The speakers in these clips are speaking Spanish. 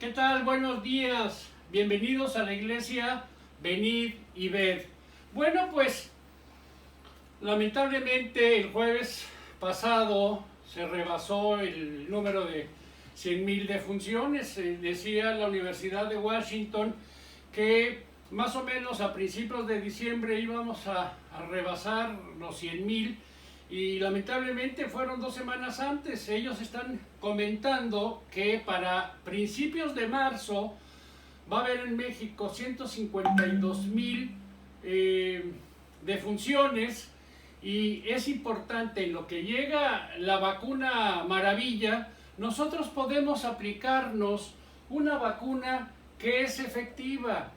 ¿Qué tal? Buenos días. Bienvenidos a la iglesia Venid y Ved. Bueno, pues lamentablemente el jueves pasado se rebasó el número de 100,000 defunciones. Decía la Universidad de Washington que más o menos a principios de diciembre íbamos a rebasar los 100,000 y lamentablemente fueron 2 semanas antes. Ellos están comentando que para principios de marzo va a haber en México 152,000 defunciones, y es importante, en lo que llega la vacuna maravilla, nosotros podemos aplicarnos una vacuna que es efectiva.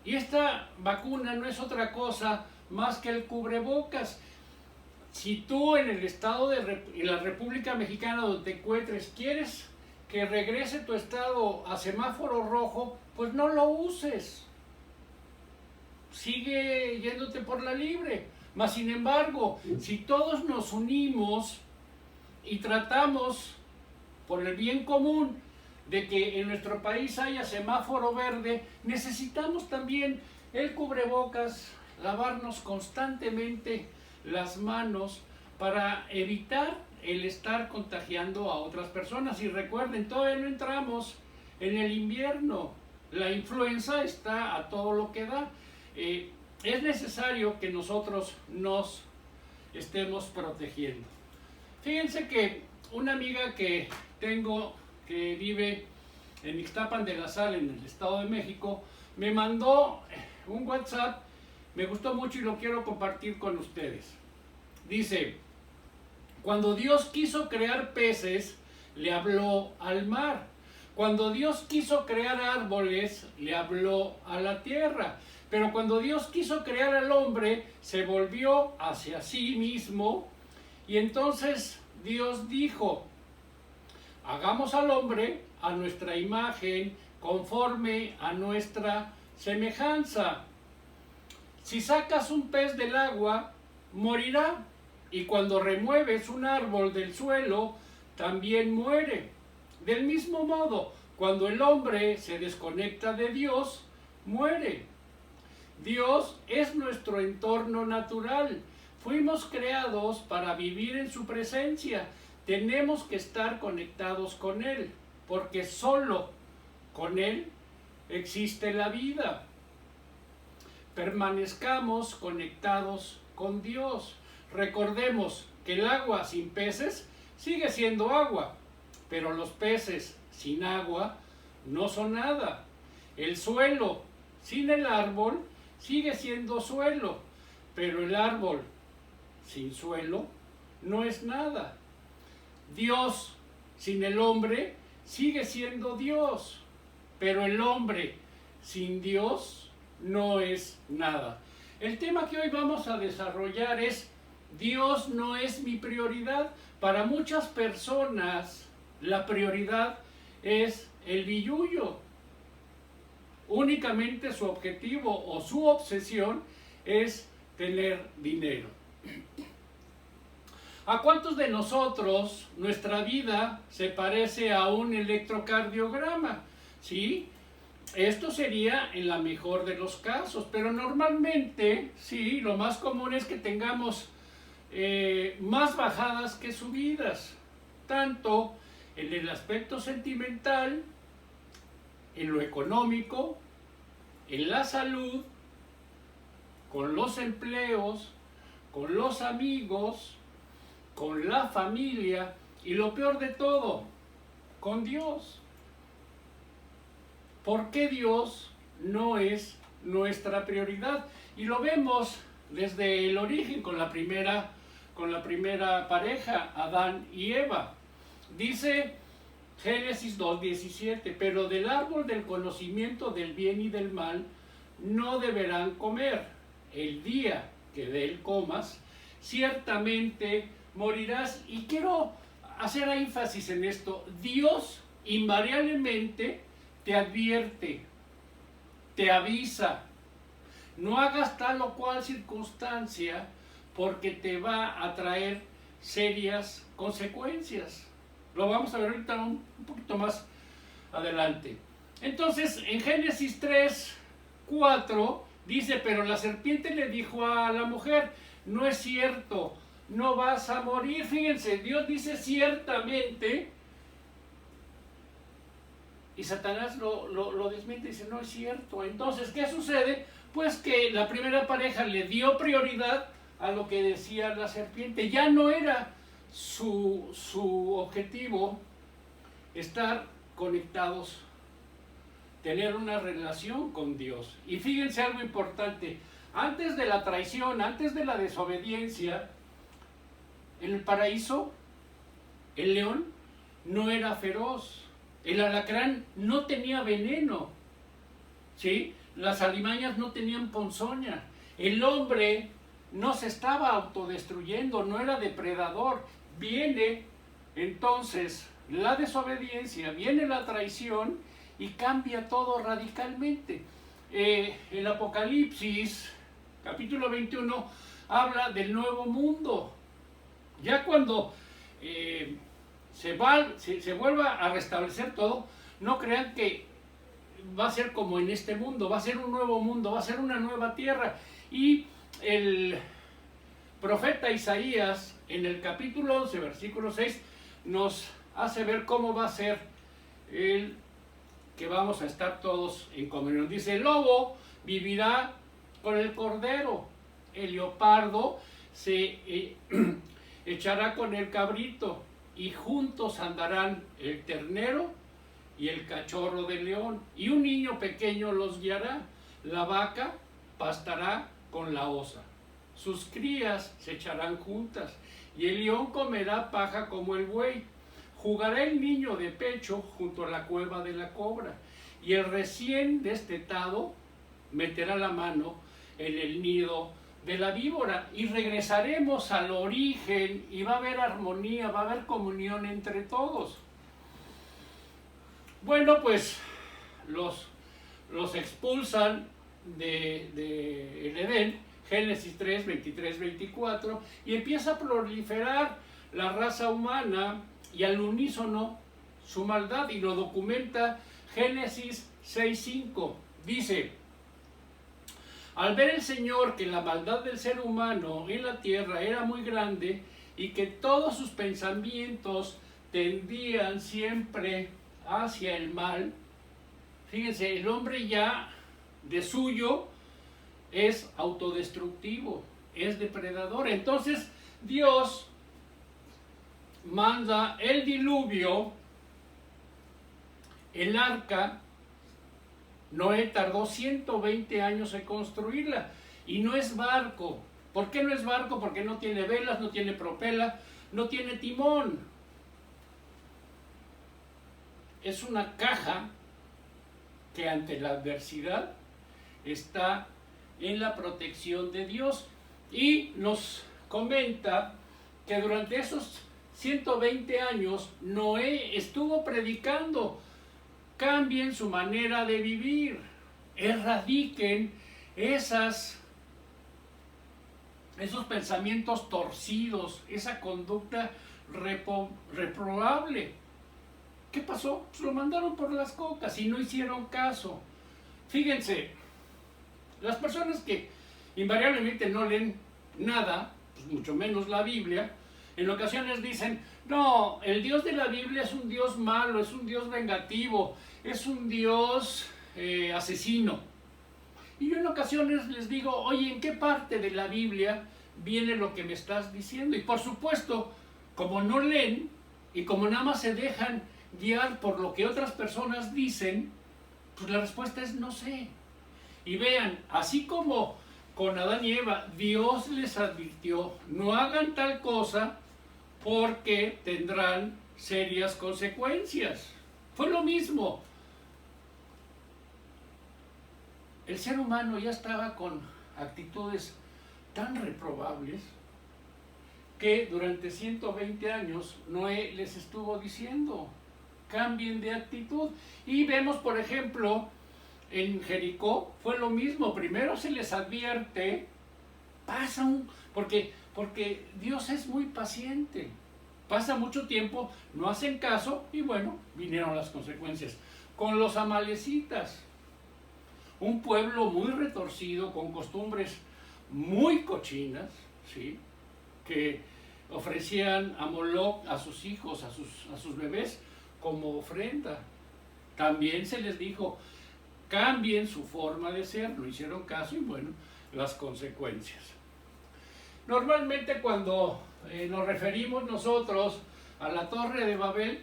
Y esta vacuna no es otra cosa más que el cubrebocas. Si tú en el estado en la República Mexicana donde te encuentres quieres que regrese tu estado a semáforo rojo, pues no lo uses. Sigue yéndote por la libre. Mas sin embargo, si todos nos unimos y tratamos por el bien común de que en nuestro país haya semáforo verde, necesitamos también el cubrebocas, lavarnos constantemente las manos para evitar el estar contagiando a otras personas. Y recuerden, todavía no entramos en el invierno, la influenza está a todo lo que da. Es necesario que nosotros nos estemos protegiendo. Fíjense que una amiga que tengo que vive en Ixtapan de la Sal, en el Estado de México, me mandó un WhatsApp. Me gustó mucho y lo quiero compartir con ustedes. Dice: cuando Dios quiso crear peces, le habló al mar. Cuando Dios quiso crear árboles, le habló a la tierra. Pero cuando Dios quiso crear al hombre, se volvió hacia sí mismo. Y entonces Dios dijo: hagamos al hombre a nuestra imagen, conforme a nuestra semejanza. Si sacas un pez del agua, morirá, y cuando remueves un árbol del suelo, también muere. Del mismo modo, cuando el hombre se desconecta de Dios, muere. Dios es nuestro entorno natural. Fuimos creados para vivir en su presencia. Tenemos que estar conectados con Él, porque solo con Él existe la vida. Permanezcamos conectados con Dios. Recordemos que el agua sin peces sigue siendo agua, pero los peces sin agua no son nada. El suelo sin el árbol sigue siendo suelo, pero el árbol sin suelo no es nada. Dios sin el hombre sigue siendo Dios, pero el hombre sin Dios no es nada. El tema que hoy vamos a desarrollar es: Dios no es mi prioridad. Para muchas personas la prioridad es el billullo. Únicamente su objetivo o su obsesión es tener dinero. ¿A cuántos de nosotros nuestra vida se parece a un electrocardiograma? ¿Sí? Esto sería en la mejor de los casos, pero normalmente, sí, lo más común es que tengamos más bajadas que subidas, tanto en el aspecto sentimental, en lo económico, en la salud, con los empleos, con los amigos, con la familia y, lo peor de todo, con Dios. ¿Por qué Dios no es nuestra prioridad? Y lo vemos desde el origen con la primera pareja, Adán y Eva. Dice Génesis 2:17: pero del árbol del conocimiento del bien y del mal no deberán comer. El día que de él comas, ciertamente morirás. Y quiero hacer énfasis en esto. Dios invariablemente te advierte, te avisa: no hagas tal o cual circunstancia, porque te va a traer serias consecuencias. Lo vamos a ver ahorita un poquito más adelante. Entonces, en Génesis 3, 4, dice, pero la serpiente le dijo a la mujer, no es cierto, no vas a morir. Fíjense, Dios dice ciertamente, y Satanás lo desmiente y dice, no es cierto. Entonces, ¿qué sucede? Pues que la primera pareja le dio prioridad a lo que decía la serpiente. Ya no era su objetivo estar conectados, tener una relación con Dios. Y fíjense algo importante, antes de la traición, antes de la desobediencia, en el paraíso, el león no era feroz, el alacrán no tenía veneno, ¿sí? Las alimañas no tenían ponzoña, el hombre no se estaba autodestruyendo, no era depredador. Viene entonces la desobediencia, viene la traición y cambia todo radicalmente. El Apocalipsis, capítulo 21, habla del nuevo mundo. Ya cuando se vuelva a restablecer todo, no crean que va a ser como en este mundo, va a ser un nuevo mundo, va a ser una nueva tierra. Y el profeta Isaías, en el capítulo 11, versículo 6, nos hace ver cómo va a ser el que vamos a estar todos en comunión. Dice, el lobo vivirá con el cordero, el leopardo se echará con el cabrito, y juntos andarán el ternero y el cachorro de león, y un niño pequeño los guiará. La vaca pastará con la osa, sus crías se echarán juntas, y el león comerá paja como el buey. Jugará el niño de pecho junto a la cueva de la cobra, y el recién destetado meterá la mano en el nido de la víbora. Y regresaremos al origen, y va a haber armonía, va a haber comunión entre todos. Bueno, pues los expulsan de el Edén, Génesis 3, 23, 24, y empieza a proliferar la raza humana, y al unísono su maldad, y lo documenta Génesis 6:5. Dice, al ver el Señor que la maldad del ser humano en la tierra era muy grande, y que todos sus pensamientos tendían siempre hacia el mal. Fíjense, el hombre ya de suyo es autodestructivo, es depredador. Entonces Dios manda el diluvio, el arca. Noé tardó 120 años en construirla, y no es barco. ¿Por qué no es barco? Porque no tiene velas, no tiene propela, no tiene timón. Es una caja que ante la adversidad está en la protección de Dios. Y nos comenta que durante esos 120 años Noé estuvo predicando: cambien su manera de vivir, erradiquen esos pensamientos torcidos, esa conducta reprobable. ¿Qué pasó? Pues lo mandaron por las cocas y no hicieron caso. Fíjense, las personas que invariablemente no leen nada, pues mucho menos la Biblia, en ocasiones dicen, no, el Dios de la Biblia es un Dios malo, es un Dios vengativo, es un Dios asesino. Y yo en ocasiones les digo, oye, ¿en qué parte de la Biblia viene lo que me estás diciendo? Y por supuesto, como no leen y como nada más se dejan guiar por lo que otras personas dicen, pues la respuesta es no sé. Y vean, así como con Adán y Eva, Dios les advirtió, no hagan tal cosa porque tendrán serias consecuencias. Fue lo mismo. El ser humano ya estaba con actitudes tan reprobables que durante 120 años Noé les estuvo diciendo, cambien de actitud. Y vemos, por ejemplo, en Jericó fue lo mismo. Primero se les advierte, porque Dios es muy paciente. Pasa mucho tiempo, no hacen caso y bueno, vinieron las consecuencias. con los amalecitas, un pueblo muy retorcido, con costumbres muy cochinas, ¿sí? Que ofrecían a Moloch a sus hijos, a sus bebés, como ofrenda. También se les dijo, cambien su forma de ser, no hicieron caso y bueno, las consecuencias. Normalmente cuando nos referimos nosotros a la Torre de Babel,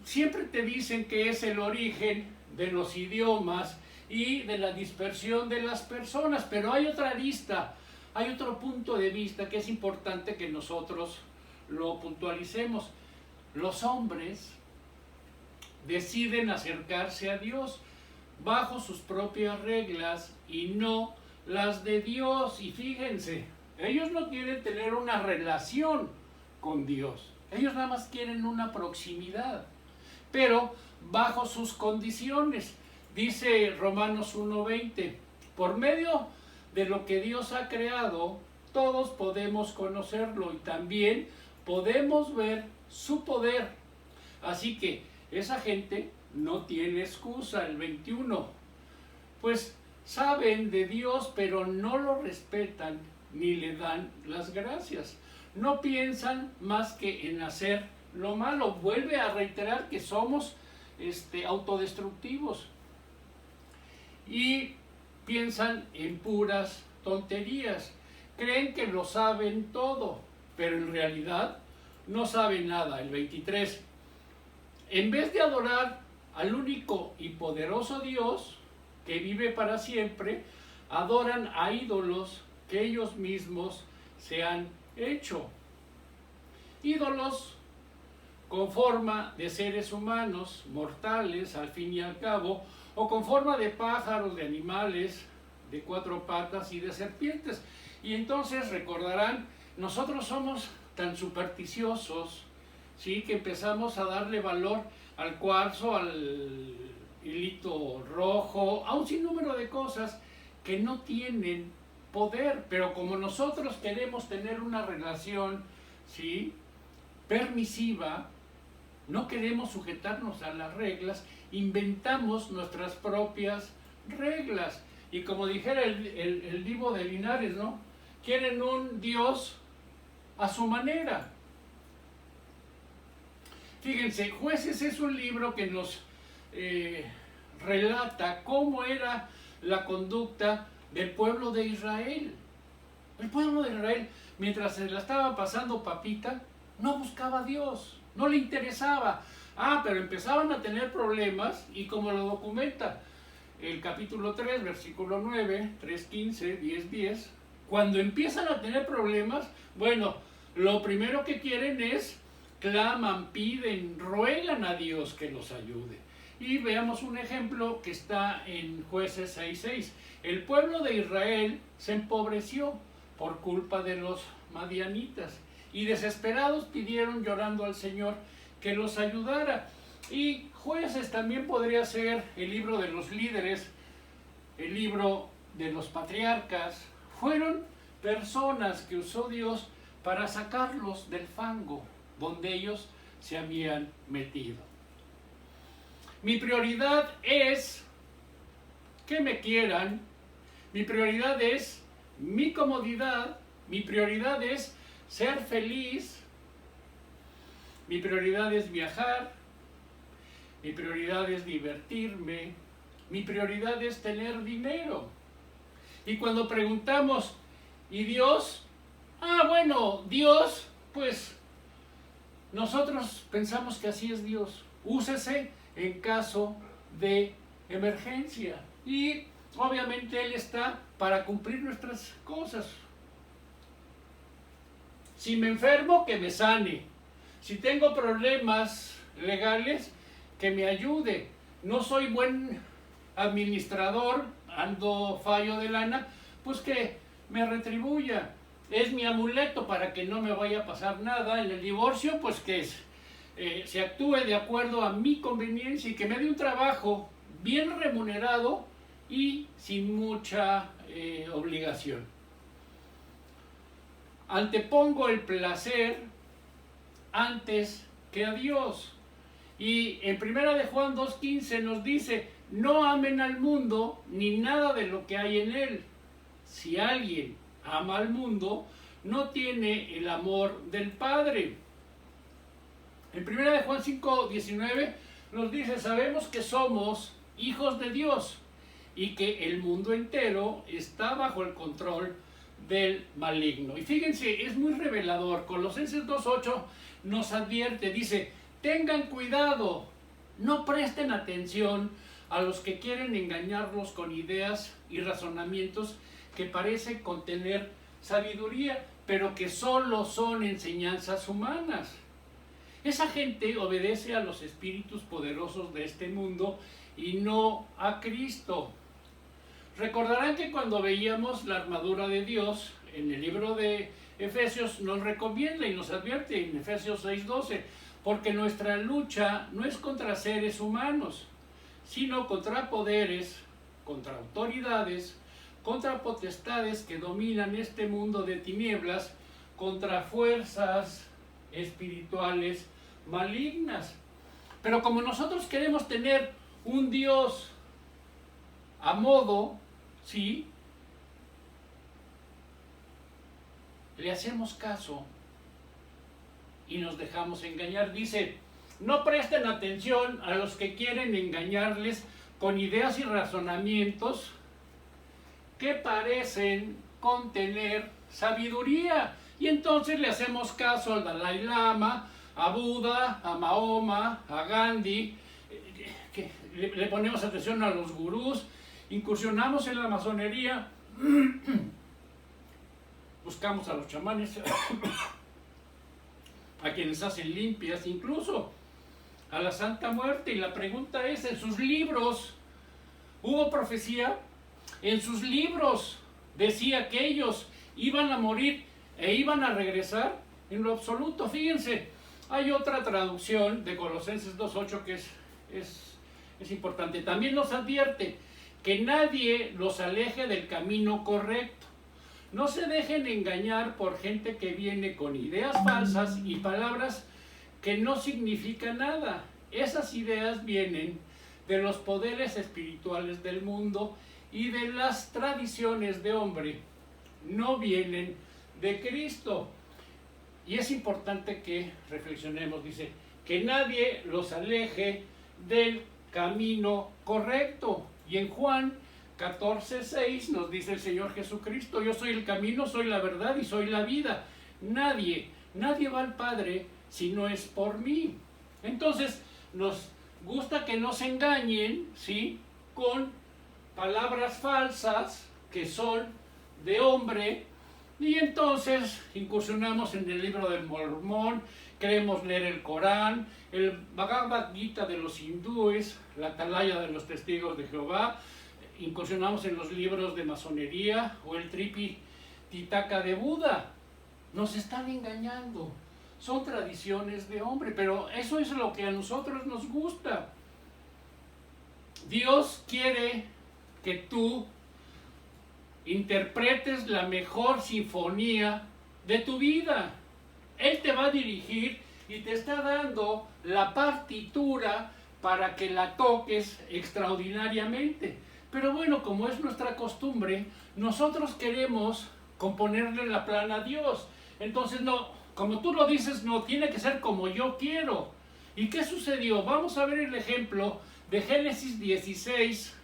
siempre te dicen que es el origen de los idiomas y de la dispersión de las personas, pero hay otra arista, hay otro punto de vista que es importante que nosotros lo puntualicemos. Los hombres deciden acercarse a Dios bajo sus propias reglas y no las de Dios. Y fíjense, ellos no quieren tener una relación con Dios, ellos nada más quieren una proximidad, pero bajo sus condiciones. Dice Romanos 1:20, por medio de lo que Dios ha creado, todos podemos conocerlo y también podemos ver su poder. Así que esa gente no tiene excusa. El 21, pues saben de Dios, pero no lo respetan ni le dan las gracias. No piensan más que en hacer lo malo. Vuelve a reiterar que somos autodestructivos y piensan en puras tonterías. Creen que lo saben todo, pero en realidad no saben nada. El 23, en vez de adorar al único y poderoso Dios que vive para siempre, adoran a ídolos que ellos mismos se han hecho. Ídolos con forma de seres humanos, mortales al fin y al cabo, o con forma de pájaros, de animales, de cuatro patas y de serpientes. Y entonces recordarán, nosotros somos tan supersticiosos, ¿sí?, que empezamos a darle valor al cuarzo, al hilito rojo, a un sinnúmero de cosas que no tienen poder, pero como nosotros queremos tener una relación, ¿sí?, permisiva, no queremos sujetarnos a las reglas, inventamos nuestras propias reglas. Y como dijera el Divo de Linares, ¿no?, quieren un Dios a su manera. Fíjense, Jueces es un libro que nos relata cómo era la conducta del pueblo de Israel. El pueblo de Israel, mientras se la estaba pasando papita, no buscaba a Dios, no le interesaba. Pero empezaban a tener problemas, y como lo documenta el capítulo 3, versículo 9, 3:15, 10:10, cuando empiezan a tener problemas, bueno, lo primero que quieren es, claman, piden, ruegan a Dios que los ayude. Y veamos un ejemplo que está en Jueces 6:6. El pueblo de Israel se empobreció por culpa de los madianitas y desesperados pidieron llorando al Señor que los ayudara. Y Jueces también podría ser el libro de los líderes, el libro de los patriarcas. Fueron personas que usó Dios para sacarlos del fango donde ellos se habían metido. Mi prioridad es que me quieran, mi prioridad es mi comodidad, mi prioridad es ser feliz, mi prioridad es viajar, mi prioridad es divertirme, mi prioridad es tener dinero. Y cuando preguntamos, ¿y Dios? Bueno, Dios, pues nosotros pensamos que así es Dios. Úsese en caso de emergencia. Y obviamente Él está para cumplir nuestras cosas. Si me enfermo, que me sane. Si tengo problemas legales, que me ayude. No soy buen administrador, ando fallo de lana, pues que me retribuya. Es mi amuleto para que no me vaya a pasar nada. En el divorcio, pues que se actúe de acuerdo a mi conveniencia y que me dé un trabajo bien remunerado y sin mucha obligación. Antepongo el placer antes que a Dios. Y en primera de Juan 2:15 nos dice, no amen al mundo ni nada de lo que hay en él. Si alguien ama al mundo, no tiene el amor del Padre. En primera de Juan 5:19 nos dice, sabemos que somos hijos de Dios y que el mundo entero está bajo el control del maligno. Y fíjense, es muy revelador. Colosenses 2:8 nos advierte, dice, tengan cuidado, no presten atención a los que quieren engañarlos con ideas y razonamientos que parecen contener sabiduría, pero que solo son enseñanzas humanas. Esa gente obedece a los espíritus poderosos de este mundo y no a Cristo. Recordarán que cuando veíamos la armadura de Dios en el libro de Efesios nos recomienda y nos advierte en Efesios 6:12, porque nuestra lucha no es contra seres humanos, sino contra poderes, contra autoridades, contra potestades que dominan este mundo de tinieblas, contra fuerzas espirituales malignas. Pero como nosotros queremos tener un Dios a modo, ¿sí?, le hacemos caso y nos dejamos engañar. Dice, no presten atención a los que quieren engañarles con ideas y razonamientos que parecen contener sabiduría. Y entonces le hacemos caso al Dalai Lama, a Buda, a Mahoma, a Gandhi, que le ponemos atención a los gurús, incursionamos en la masonería, buscamos a los chamanes, a quienes hacen limpias, incluso a la Santa Muerte. Y la pregunta es, ¿en sus libros hubo profecía? En sus libros decía que ellos iban a morir e iban a regresar. En lo absoluto, fíjense, hay otra traducción de Colosenses 2:8 que es importante. También nos advierte que nadie los aleje del camino correcto. No se dejen engañar por gente que viene con ideas falsas y palabras que no significan nada. Esas ideas vienen de los poderes espirituales del mundo y de las tradiciones de hombre, no vienen de Cristo. Y es importante que reflexionemos, dice, que nadie los aleje del camino correcto. Y en Juan 14:6 nos dice el Señor Jesucristo, yo soy el camino, soy la verdad y soy la vida. Nadie va al Padre si no es por mí. Entonces, nos gusta que nos engañen, ¿sí?, con palabras falsas que son de hombre, y entonces incursionamos en el libro del Mormón, queremos leer el Corán, el Bhagavad Gita de los hindúes, la Atalaya de los Testigos de Jehová, incursionamos en los libros de masonería o el Tripitaka de Buda. Nos están engañando, son tradiciones de hombre, pero eso es lo que a nosotros nos gusta. Dios quiere que tú interpretes la mejor sinfonía de tu vida. Él te va a dirigir y te está dando la partitura para que la toques extraordinariamente. Pero bueno, como es nuestra costumbre, nosotros queremos componerle la plana a Dios. Entonces, no, como tú lo dices, no, tiene que ser como yo quiero. ¿Y qué sucedió? Vamos a ver el ejemplo de Génesis 16,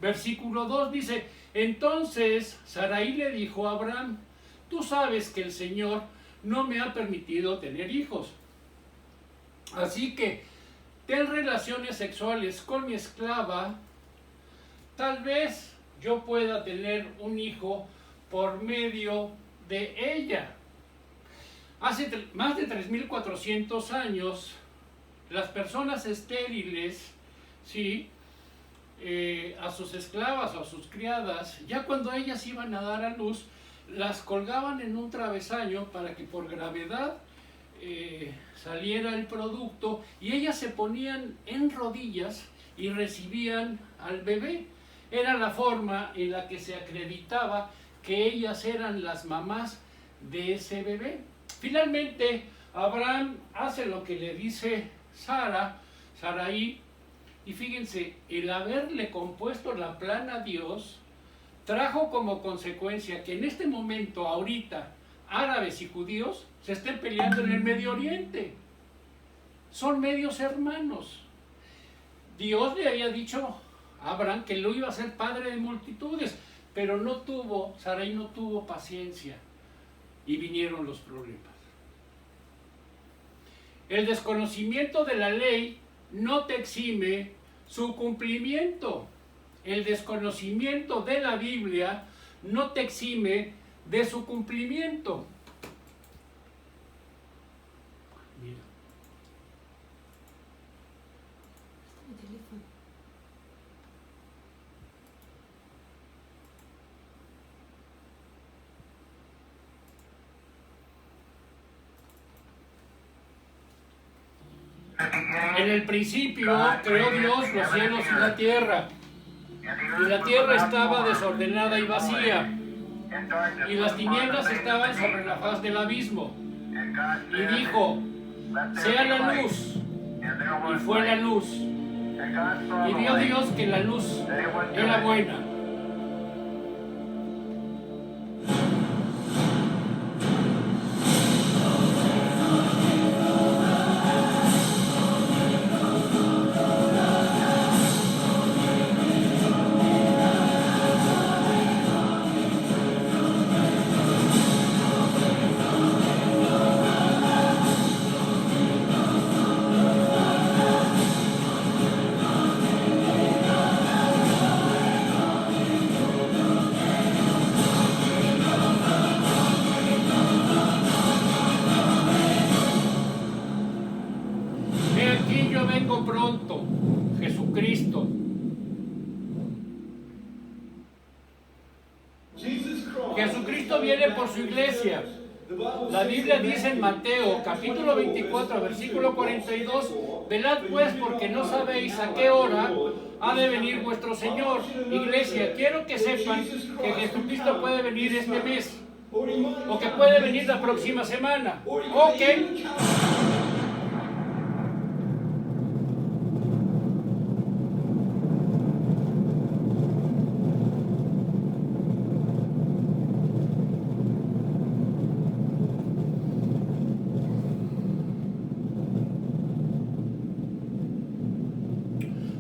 versículo 2, dice, entonces Sarai le dijo a Abraham, tú sabes que el Señor no me ha permitido tener hijos. Así que ten relaciones sexuales con mi esclava, tal vez yo pueda tener un hijo por medio de ella. Hace más de 3,400 años, las personas estériles, ¿sí?, a sus esclavas o a sus criadas, ya cuando ellas iban a dar a luz, las colgaban en un travesaño para que por gravedad saliera el producto, y ellas se ponían en rodillas y recibían al bebé. Era la forma en la que se acreditaba que ellas eran las mamás de ese bebé. Finalmente, Abraham hace lo que le dice Sara, Sarai, y fíjense, el haberle compuesto la plan a Dios trajo como consecuencia que en este momento, ahorita, árabes y judíos se estén peleando en el Medio Oriente. Son medios hermanos. Dios le había dicho a Abraham que lo iba a ser padre de multitudes, pero Sarai no tuvo paciencia y vinieron los problemas. El desconocimiento de la ley no te exime su cumplimiento. El desconocimiento de la Biblia no te exime de su cumplimiento. Mira. Mi teléfono. En el principio creó Dios los cielos y la tierra estaba desordenada y vacía, y las tinieblas estaban sobre la faz del abismo. Y dijo, sea la luz, y fue la luz. Y vio Dios que la luz era buena. He aquí yo vengo pronto, Jesucristo. Jesucristo viene por su iglesia. La Biblia dice en Mateo, capítulo 24, versículo 42, velad pues porque no sabéis a qué hora ha de venir vuestro Señor. Iglesia, quiero que sepan que Jesucristo puede venir este mes, o que puede venir la próxima semana. Ok.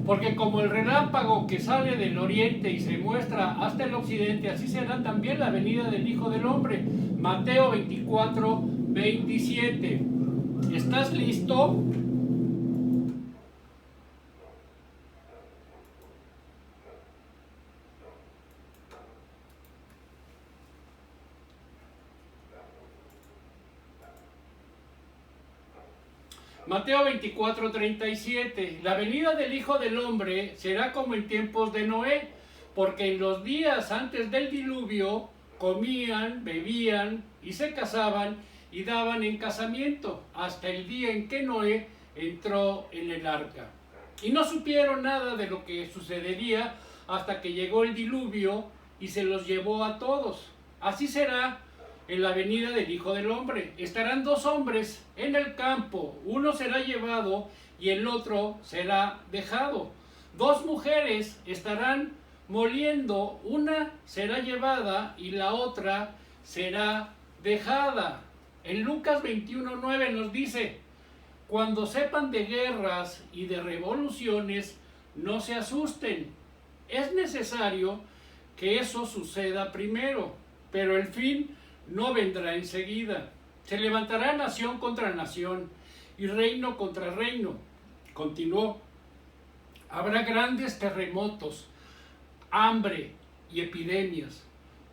Porque como el relámpago que sale del oriente y se muestra hasta el occidente, así será también la venida del Hijo del Hombre. Mateo 24, 27. ¿Estás listo? Mateo 24, 37. La venida del Hijo del Hombre será como en tiempos de Noé, porque en los días antes del diluvio comían, bebían y se casaban y daban en casamiento, hasta el día en que Noé entró en el arca. Y no supieron nada de lo que sucedería hasta que llegó el diluvio y se los llevó a todos. Así será en la venida del Hijo del Hombre. Estarán dos hombres en el campo, uno será llevado y el otro será dejado. Dos mujeres estarán moliendo, una será llevada y la otra será dejada. En Lucas 21:9 nos dice, cuando sepan de guerras y de revoluciones, no se asusten. Es necesario que eso suceda primero, pero el fin no vendrá enseguida. Se levantará nación contra nación y reino contra reino. Continuó. Habrá grandes terremotos, hambre y epidemias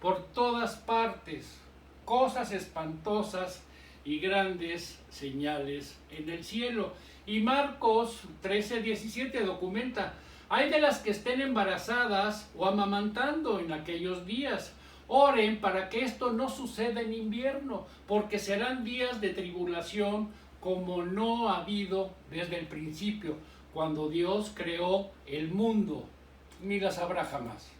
por todas partes, cosas espantosas y grandes señales en el cielo. Y Marcos 13:17 documenta, hay de las que estén embarazadas o amamantando en aquellos días. Oren para que esto no suceda en invierno, porque serán días de tribulación como no ha habido desde el principio, cuando Dios creó el mundo, ni las habrá jamás.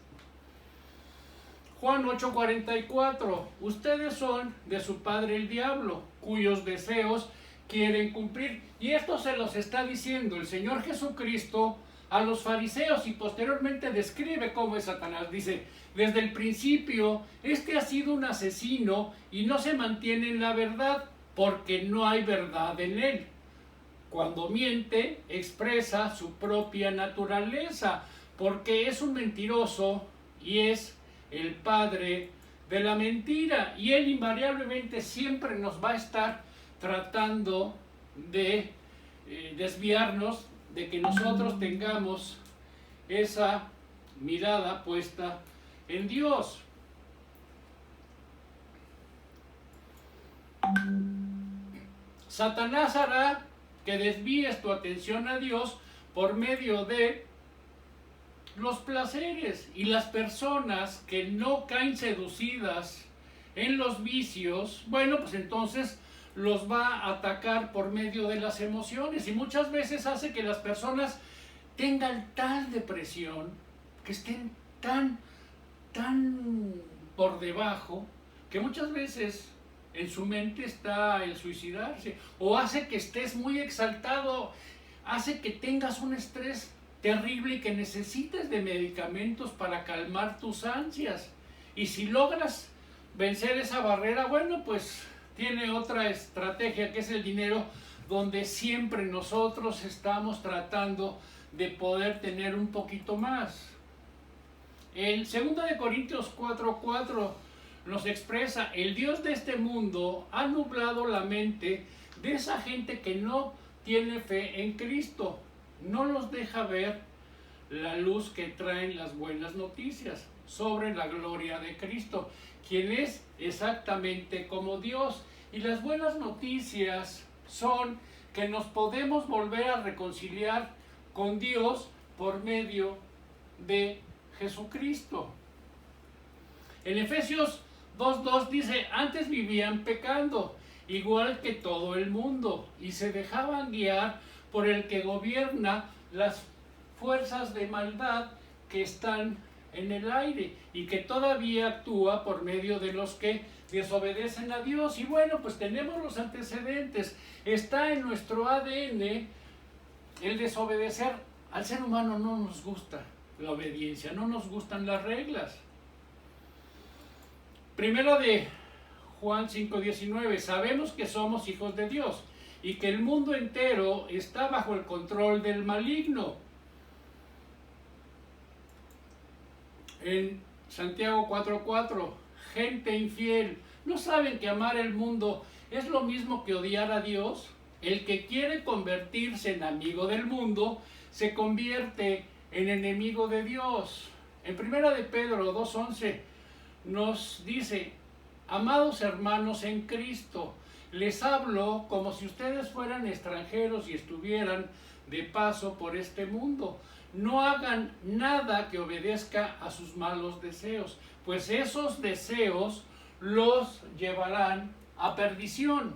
Juan 8:44, ustedes son de su padre el diablo, cuyos deseos quieren cumplir. Y esto se los está diciendo el Señor Jesucristo a los fariseos, y posteriormente describe cómo es Satanás. Dice: desde el principio, este ha sido un asesino y no se mantiene en la verdad, porque no hay verdad en él. Cuando miente, expresa su propia naturaleza, porque es un mentiroso y es el padre de la mentira. Y él invariablemente siempre nos va a estar tratando de desviarnos de que nosotros tengamos esa mirada puesta en Dios. Satanás hará que desvíes tu atención a Dios por medio de los placeres, y las personas que no caen seducidas en los vicios, bueno, pues entonces los va a atacar por medio de las emociones, y muchas veces hace que las personas tengan tal depresión, que estén tan por debajo, que muchas veces en su mente está el suicidarse, o hace que estés muy exaltado, hace que tengas un estrés terrible y que necesites de medicamentos para calmar tus ansias. Y si logras vencer esa barrera, bueno, pues tiene otra estrategia, que es el dinero, donde siempre nosotros estamos tratando de poder tener un poquito más. En 2 Corintios 4:4 nos expresa: el Dios de este mundo ha nublado la mente de esa gente que no tiene fe en Cristo. No los deja ver la luz que traen las buenas noticias sobre la gloria de Cristo, quien es exactamente como Dios. Y las buenas noticias son que nos podemos volver a reconciliar con Dios por medio de Jesucristo. En Efesios 2:2 dice: antes vivían pecando, igual que todo el mundo, y se dejaban guiar por el que gobierna las fuerzas de maldad que están en el aire, y que todavía actúa por medio de los que desobedecen a Dios. Y bueno, pues tenemos los antecedentes. Está en nuestro ADN el desobedecer. Al ser humano no nos gusta la obediencia, no nos gustan las reglas. Primera de Juan 5:19: sabemos que somos hijos de Dios y que el mundo entero está bajo el control del maligno. En Santiago 4:4: gente infiel, ¿no saben que amar el mundo es lo mismo que odiar a Dios? El que quiere convertirse en amigo del mundo se convierte en enemigo de Dios. En Primera de Pedro 2:11 nos dice: amados hermanos en Cristo, les hablo como si ustedes fueran extranjeros y estuvieran de paso por este mundo. No hagan nada que obedezca a sus malos deseos, pues esos deseos los llevarán a perdición.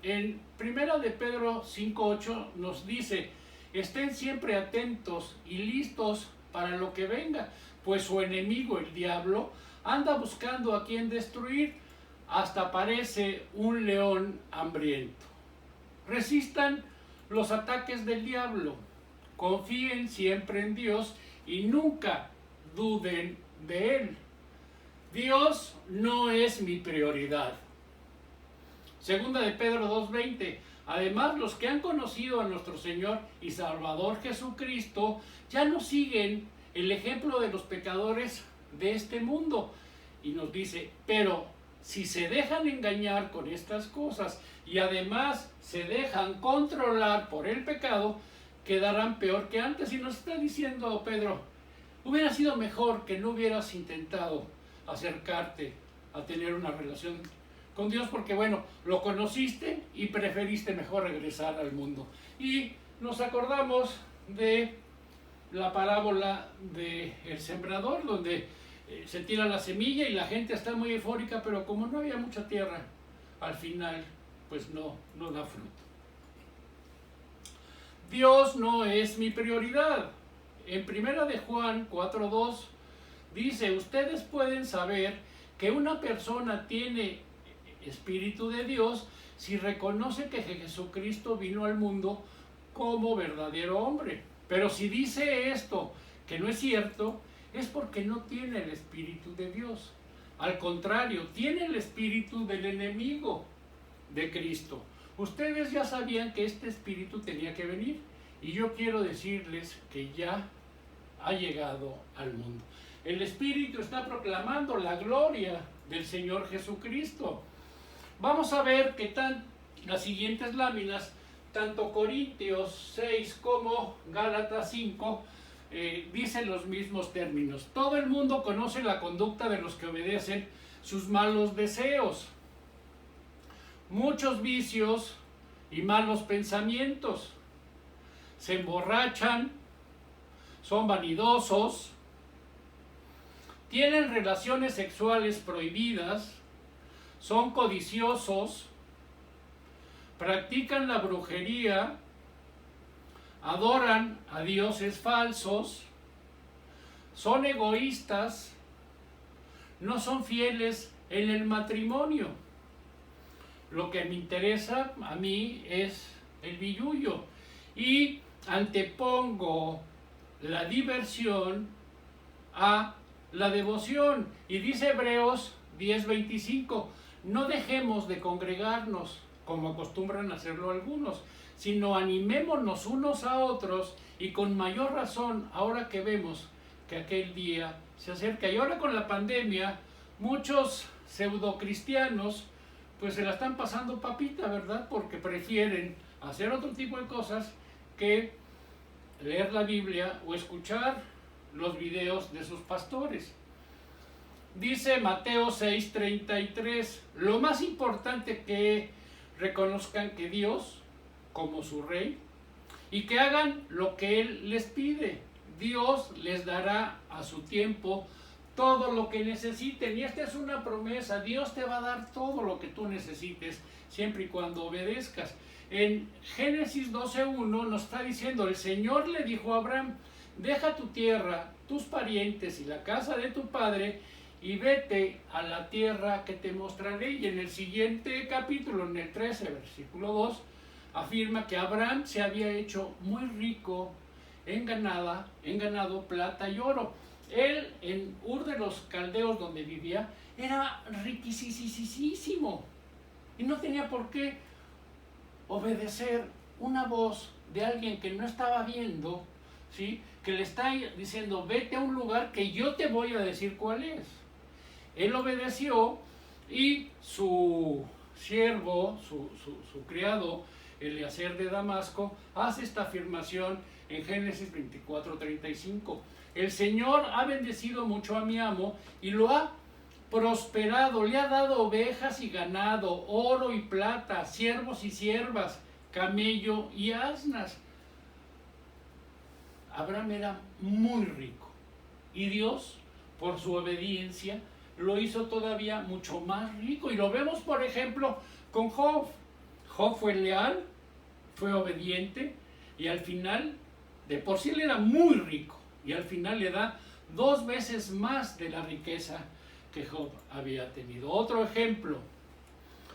En Primera de Pedro 5:8 nos dice: estén siempre atentos y listos para lo que venga, pues su enemigo, el diablo, anda buscando a quien destruir, hasta parece un león hambriento. Resistan los ataques del diablo, confíen siempre en Dios y nunca duden de él. Dios no es mi prioridad. Segunda de Pedro 2:20: además, los que han conocido a nuestro Señor y Salvador Jesucristo ya no siguen el ejemplo de los pecadores de este mundo. Y nos dice: pero si se dejan engañar con estas cosas y además se dejan controlar por el pecado, quedarán peor que antes. Y nos está diciendo Pedro: hubiera sido mejor que no hubieras intentado acercarte a tener una relación con Dios, porque bueno, lo conociste y preferiste mejor regresar al mundo. Y nos acordamos de la parábola del sembrador, donde se tira la semilla y la gente está muy eufórica, pero como no había mucha tierra, al final pues no da fruto. Dios no es mi prioridad. En Primera de Juan 4:2 dice: ustedes pueden saber que una persona tiene Espíritu de Dios si reconoce que Jesucristo vino al mundo como verdadero hombre. Pero si dice esto que no es cierto, es porque no tiene el Espíritu de Dios. Al contrario, tiene el espíritu del enemigo de Cristo. Ustedes ya sabían que este espíritu tenía que venir, y yo quiero decirles que ya ha llegado al mundo. El espíritu está proclamando la gloria del Señor Jesucristo. Vamos a ver que las siguientes láminas, tanto Corintios 6 como Gálatas 5, dicen los mismos términos. Todo el mundo conoce la conducta de los que obedecen sus malos deseos, muchos vicios y malos pensamientos. Se emborrachan, son vanidosos, tienen relaciones sexuales prohibidas, son codiciosos, practican la brujería, adoran a dioses falsos, son egoístas, no son fieles en el matrimonio. Lo que me interesa a mí es el billullo, y antepongo la diversión a la devoción. Y dice Hebreos 10:25, no dejemos de congregarnos como acostumbran a hacerlo algunos, sino animémonos unos a otros, y con mayor razón ahora que vemos que aquel día se acerca. Y ahora con la pandemia, muchos pseudocristianos pues se la están pasando papita, ¿verdad? Porque prefieren hacer otro tipo de cosas que leer la Biblia o escuchar los videos de sus pastores. Dice Mateo 6:33, lo más importante que reconozcan que Dios como su rey y que hagan lo que Él les pide. Dios les dará a su tiempo todo lo que necesiten, y esta es una promesa. Dios te va a dar todo lo que tú necesites siempre y cuando obedezcas. En Génesis 12:1 nos está diciendo, el Señor le dijo a Abraham, deja tu tierra, tus parientes y la casa de tu padre y vete a la tierra que te mostraré. Y en el siguiente capítulo, en el 13, versículo 2, afirma que Abraham se había hecho muy rico en ganado, plata y oro. Él, en Ur de los Caldeos, donde vivía, era riquísimo y no tenía por qué obedecer una voz de alguien que no estaba viendo, ¿sí? Que le está diciendo, vete a un lugar que yo te voy a decir cuál es. Él obedeció, y su siervo, su criado, Eliezer de Damasco, hace esta afirmación en Génesis 24:35. El Señor ha bendecido mucho a mi amo y lo ha prosperado, le ha dado ovejas y ganado, oro y plata, siervos y siervas, camello y asnas. Abraham era muy rico, y Dios, por su obediencia, lo hizo todavía mucho más rico. Y lo vemos, por ejemplo, con Job. Job fue leal, fue obediente, y al final, de por sí él era muy rico, y al final le da 2 veces más de la riqueza que Job había tenido. Otro ejemplo,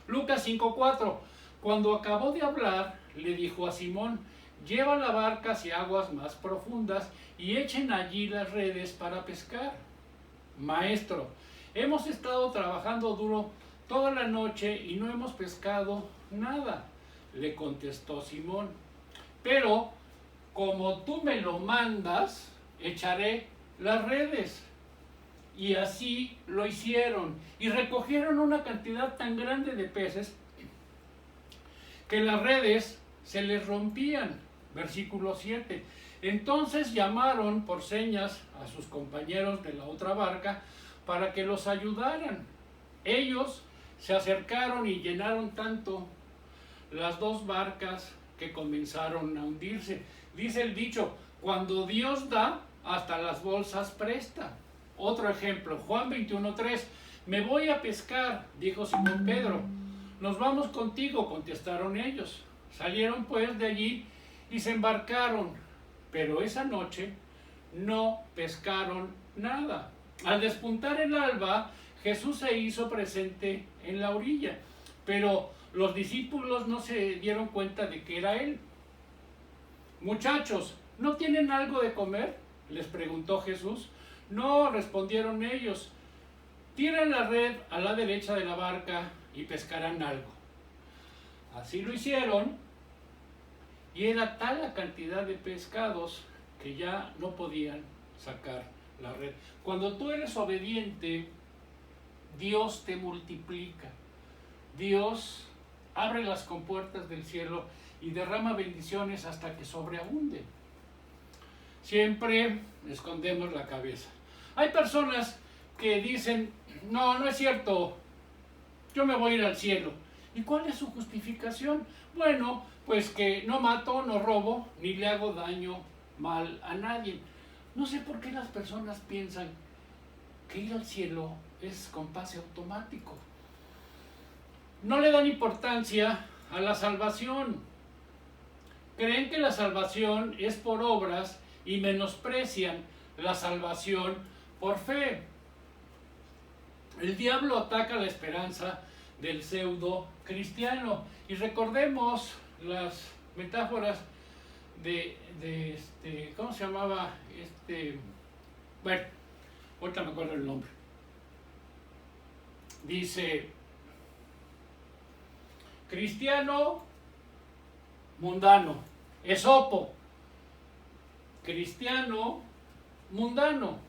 Lucas 5:4, cuando acabó de hablar, le dijo a Simón, lleva la barca hacia aguas más profundas y echen allí las redes para pescar. Maestro, hemos estado trabajando duro toda la noche y no hemos pescado nada, le contestó Simón. Pero como tú me lo mandas, echaré las redes. Y así lo hicieron, y recogieron una cantidad tan grande de peces que las redes se les rompían. Versículo 7. Entonces llamaron por señas a sus compañeros de la otra barca para que los ayudaran. Ellos se acercaron y llenaron tanto las 2 barcas que comenzaron a hundirse. Dice el dicho, cuando Dios da, hasta las bolsas presta. Otro ejemplo, Juan 21:3, me voy a pescar, dijo Simón Pedro. Nos vamos contigo, contestaron ellos. Salieron pues de allí y se embarcaron, pero esa noche no pescaron nada. Al despuntar el alba, Jesús se hizo presente en la orilla. pero los discípulos no se dieron cuenta de que era él. Muchachos, ¿no tienen algo de comer?, les preguntó Jesús. No, respondieron ellos. Tiren la red a la derecha de la barca y pescarán algo. Así lo hicieron, y era tal la cantidad de pescados que ya no podían sacar la red. Cuando tú eres obediente, Dios te multiplica. Dios abre las compuertas del cielo y derrama bendiciones hasta que sobreabunden. Siempre escondemos la cabeza. Hay personas que dicen, no es cierto, yo me voy a ir al cielo. ¿Y cuál es su justificación? Bueno, pues que no mato, no robo, ni le hago daño mal a nadie. No sé por qué las personas piensan que ir al cielo es con pase automático. No le dan importancia a la salvación. Creen que la salvación es por obras y menosprecian la salvación por fe. El diablo ataca la esperanza del pseudo cristiano. Y recordemos las metáforas de ¿cómo se llamaba? Bueno, ahorita me acuerdo el nombre. Dice, cristiano mundano, Esopo. Cristiano mundano.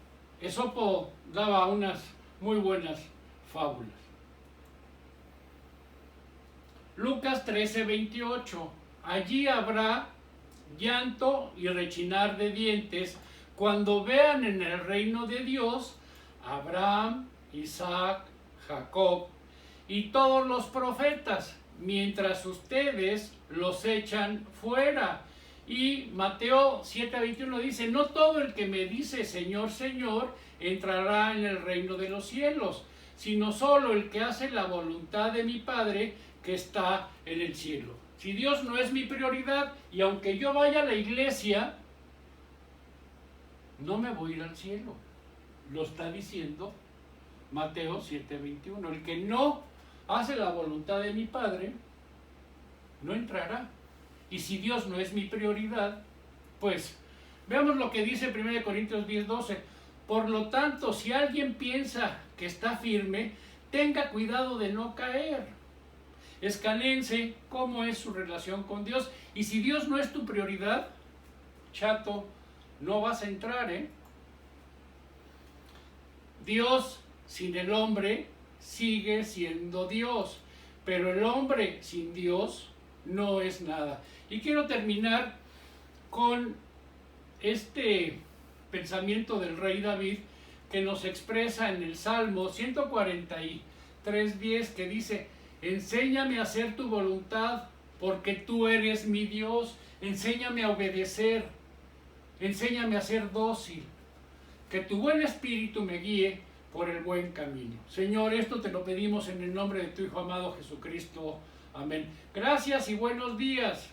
Esopo daba unas muy buenas fábulas. Lucas 13:28. Allí habrá llanto y rechinar de dientes cuando vean en el reino de Dios a Abraham, Isaac, Jacob y todos los profetas, mientras ustedes los echan fuera. Y Mateo 7:21 dice, no todo el que me dice Señor, Señor, entrará en el reino de los cielos, sino solo el que hace la voluntad de mi Padre que está en el cielo. Si Dios no es mi prioridad, y aunque yo vaya a la iglesia, no me voy a ir al cielo. Lo está diciendo Mateo 7:21. El que no hace la voluntad de mi Padre, no entrará. Y si Dios no es mi prioridad, pues veamos lo que dice 1 Corintios 10:12. Por lo tanto, si alguien piensa que está firme, tenga cuidado de no caer. Escanéense cómo es su relación con Dios. Y si Dios no es tu prioridad, chato, no vas a entrar, Dios sin el hombre sigue siendo Dios, pero el hombre sin Dios no es nada. Y quiero terminar con este pensamiento del rey David que nos expresa en el Salmo 143:10, que dice, enséñame a hacer tu voluntad porque tú eres mi Dios, enséñame a obedecer, enséñame a ser dócil, que tu buen espíritu me guíe por el buen camino. Señor, esto te lo pedimos en el nombre de tu Hijo amado Jesucristo. Amén. Gracias y buenos días.